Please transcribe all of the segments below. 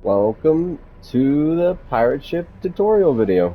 Welcome to the Pirate Ship tutorial video.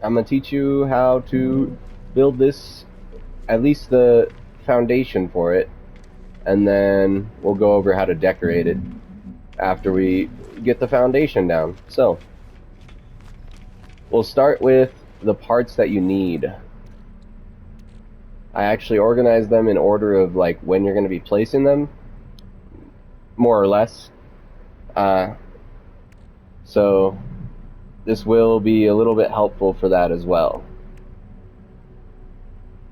I'm going to teach you how to build this, at least the foundation for it, and then we'll go over how to decorate it after we get the foundation down. So, we'll start with the parts that you need. I actually organized them in order of like when you're going to be placing them, more or less. So this will be a little bit helpful for that as well.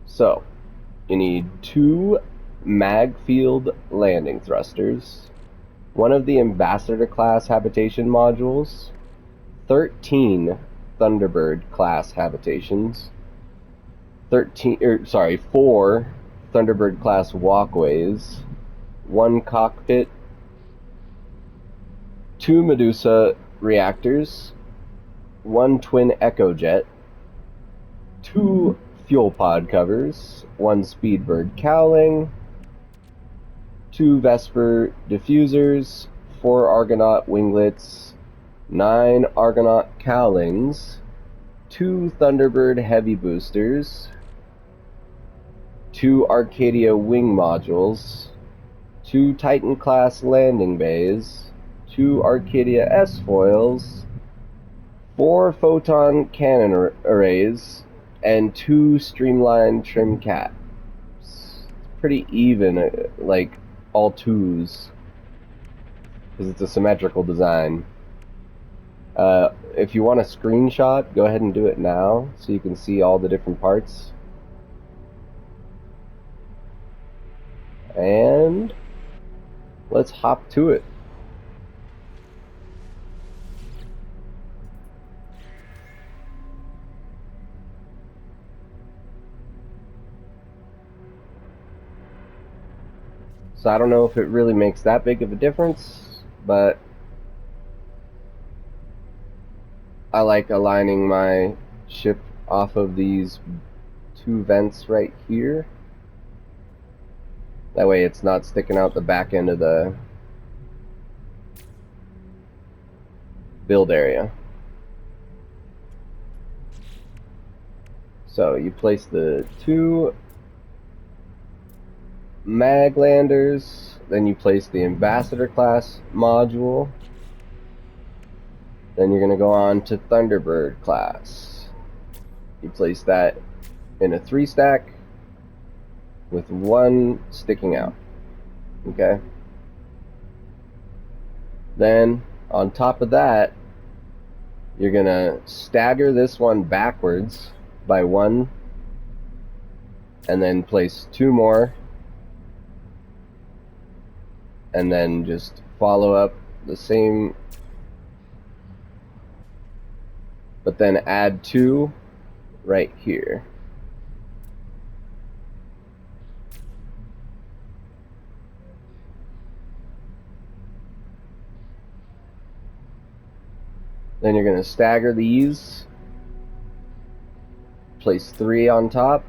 So you need 2 mag field landing thrusters, 1 of the Ambassador class habitation modules, 13 Thunderbird class habitations, 4 Thunderbird class walkways, 1 cockpit, 2 Medusa reactors, 1 twin Echo jet, 2 fuel pod covers, 1 Speedbird cowling, 2 Vesper diffusers, 4 Argonaut winglets, 9 Argonaut cowlings, 2 Thunderbird heavy boosters, 2 Arcadia wing modules, 2 Titan class landing bays, 2 Arcadia S-foils, 4 photon cannon arrays, and 2 streamlined trim caps. It's pretty even, like all 2s, because it's a symmetrical design. If you want a screenshot, go ahead and do it now so you can see all the different parts. And let's hop to it. So I don't know if it really makes that big of a difference, but I like aligning my ship off of these 2 vents right here. That way it's not sticking out the back end of the build area. So you place the 2 mag landers, then you place the Ambassador class module, then you're going to go on to Thunderbird class. You place that in a 3 stack with 1 sticking out. Okay? Then on top of that, you're going to stagger this one backwards by 1, and then place 2 more, and then just follow up the same, but then add 2 right here. Then you're going to stagger these, place 3 on top,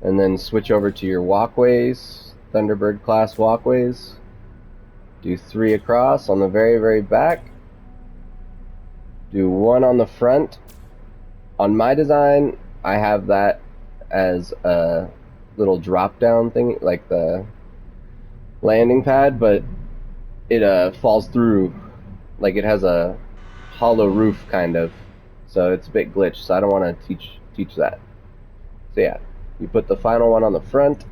and then switch over to your walkways, Thunderbird class walkways. Do 3 across on the very back. Do 1 on the front. On my design, I have that as a little drop down thing, like the landing pad, but it falls through, like it has a hollow roof kind of, so it's a bit glitched, so I don't want to teach that. So yeah, you put the final one on the front,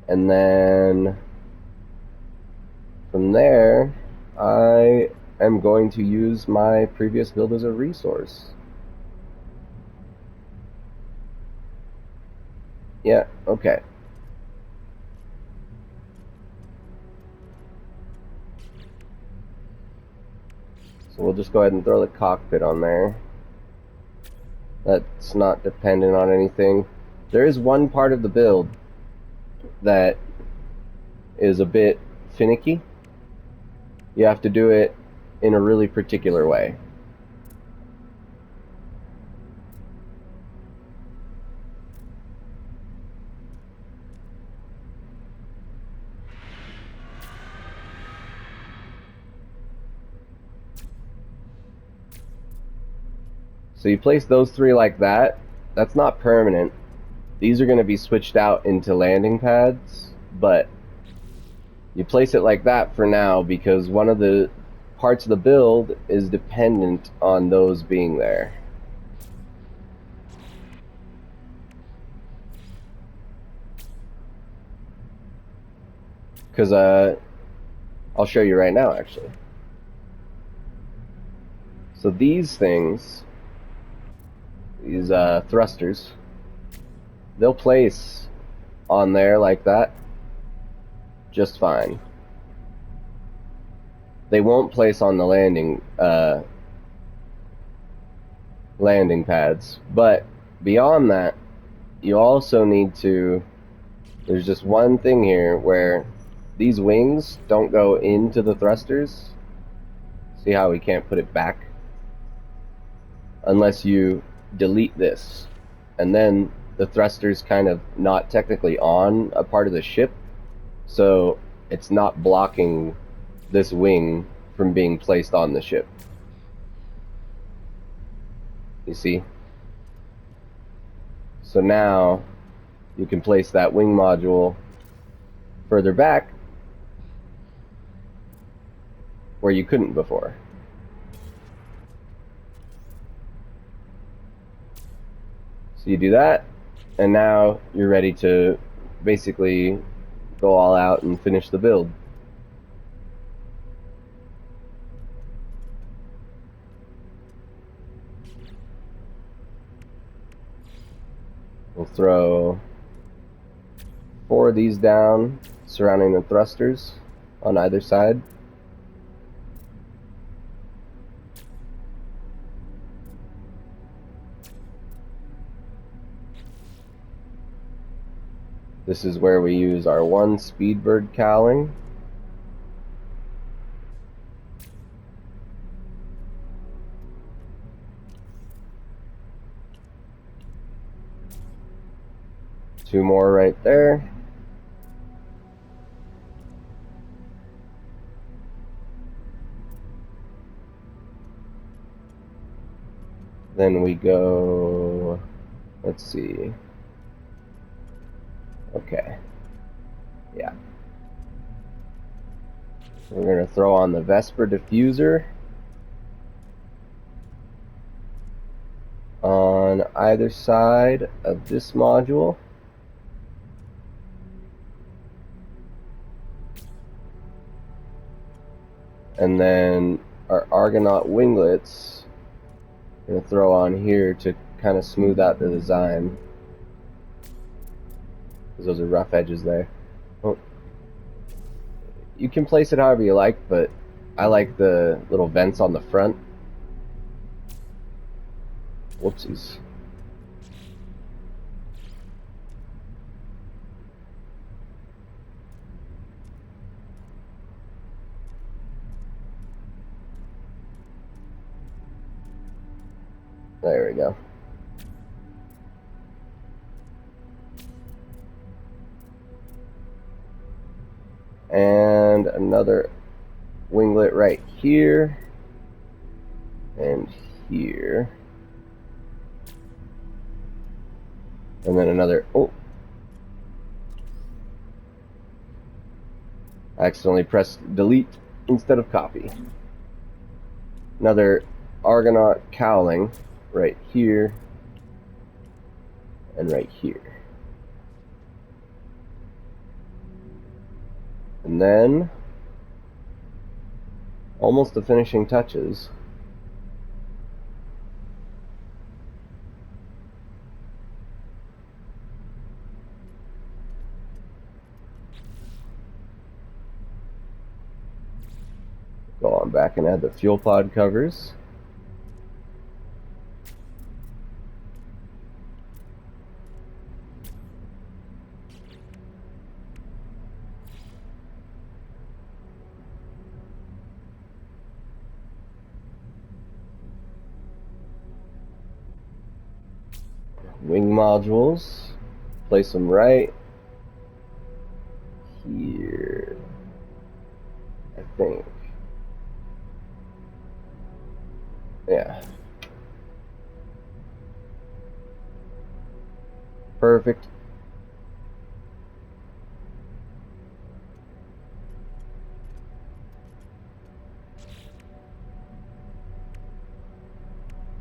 and then from there I am going to use my previous build as a resource. Yeah, okay. So we'll just go ahead and throw the cockpit on there. That's not dependent on anything. There is one part of the build that is a bit finicky. You have to do it in a really particular way. So you place those three like that. That's not permanent. These are going to be switched out into landing pads, but you place it like that for now because one of the parts of the build is dependent on those being there. Because I'll show you right now, actually. So these things, these thrusters, they'll place on there like that just fine. They won't place on the landing pads, but beyond that, you also need to, there's just one thing here where these wings don't go into the thrusters. See how we can't put it back? Unless you delete this. And then the thruster's kind of not technically on a part of the ship, so it's not blocking this wing from being placed on the ship. You see? So now you can place that wing module further back where you couldn't before. So you do that, and now you're ready to basically go all out and finish the build. We'll throw 4 of these down surrounding the thrusters on either side. This is where we use our 1 Speedbird cowling. Two more right there. Then we go, let's see. Okay. Yeah. We're going to throw on the Vesper diffuser on either side of this module. And then our Argonaut winglets I'm going to throw on here to kind of smooth out the design, because those are rough edges there. Well, you can place it however you like, but I like the little vents on the front. Whoopsies. There we go. And another winglet right here and here. And then another, oh, I accidentally pressed delete instead of copy. Another Argonaut cowling right here and right here. And then almost the finishing touches. Go on back and add the fuel pod covers. Wing modules, place them right here, I think. Yeah. Perfect.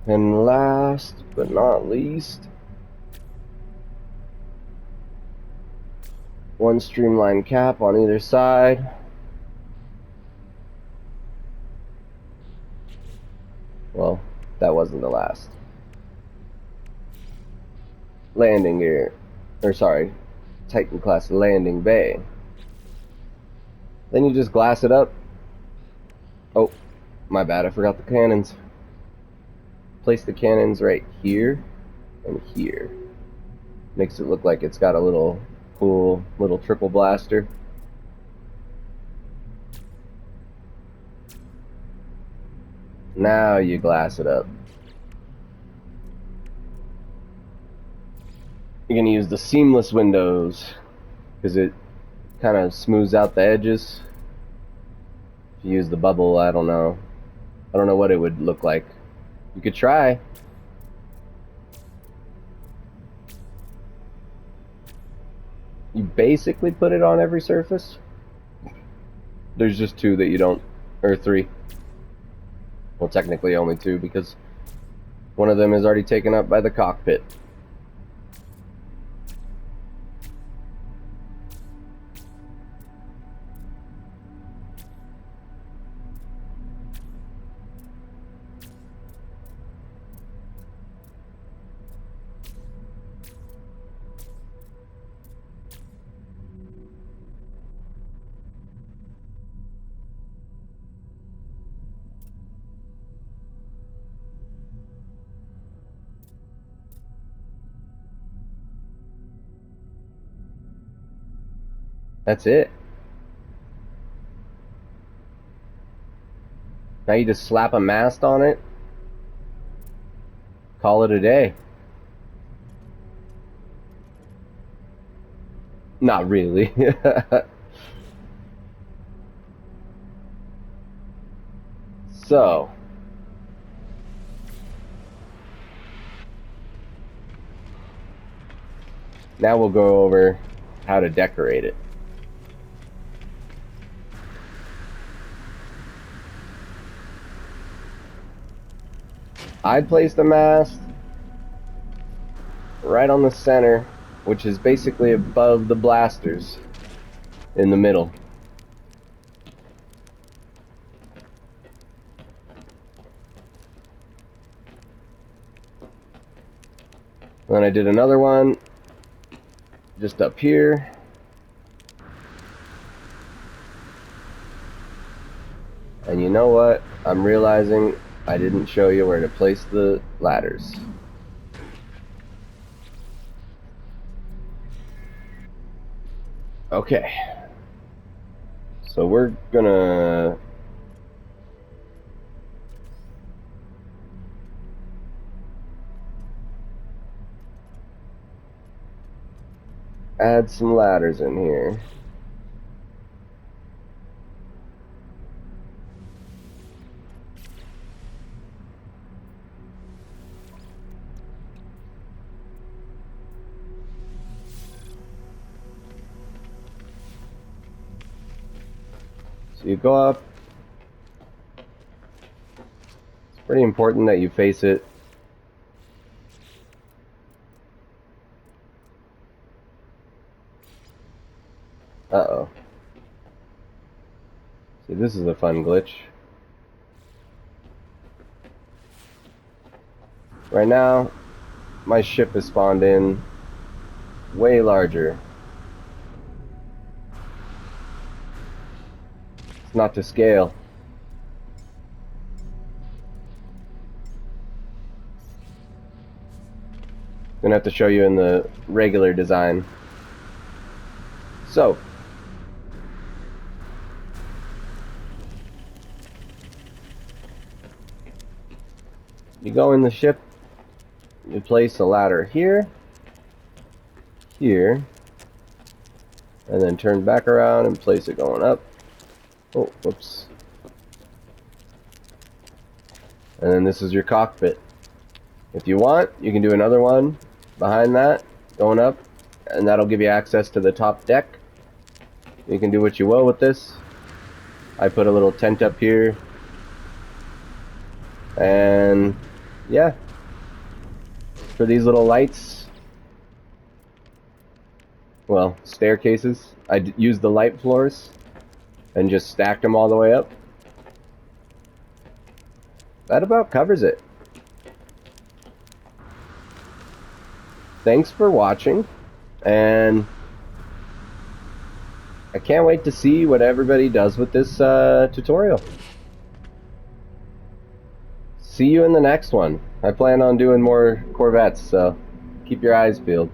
And last but not least, one streamlined cap on either side. Well, that wasn't the last. Landing gear, or sorry, Titan class landing bay. Then you just glass it up. Oh, my bad, I forgot the cannons. Place the cannons right here and here. Makes it look like it's got a little cool little triple blaster. Now you glass it up. You're going to use the seamless windows because it kind of smooths out the edges. If you use the bubble, I don't know what it would look like. You could try. You basically put it on every surface. There's just two that you don't, or three. Well, technically only two because one of them is already taken up by the cockpit. That's it. Now you just slap a mast on it, call it a day. Not really. So, now we'll go over how to decorate it. I'd place the mast right on the center, which is basically above the blasters in the middle. Then I did another one just up here. And you know what? I'm realizing I didn't show you where to place the ladders. Okay. So we're gonna add some ladders in here. So you go up. It's pretty important that you face it. Uh-oh. See, this is a fun glitch. Right now, my ship is spawned in way larger. It's not to scale. Gonna have to show you in the regular design. So, you go in the ship, you place a ladder here, here, and then turn back around and place it going up. Oh, whoops. And then this is your cockpit. If you want, you can do another one behind that, going up, and that'll give you access to the top deck. You can do what you will with this. I put a little tent up here, and yeah, for these little lights, well, staircases, I used the light floors and just stacked them all the way up. That about covers it. Thanks for watching, and I can't wait to see what everybody does with this tutorial. See you in the next one. I plan on doing more Corvettes, so keep your eyes peeled.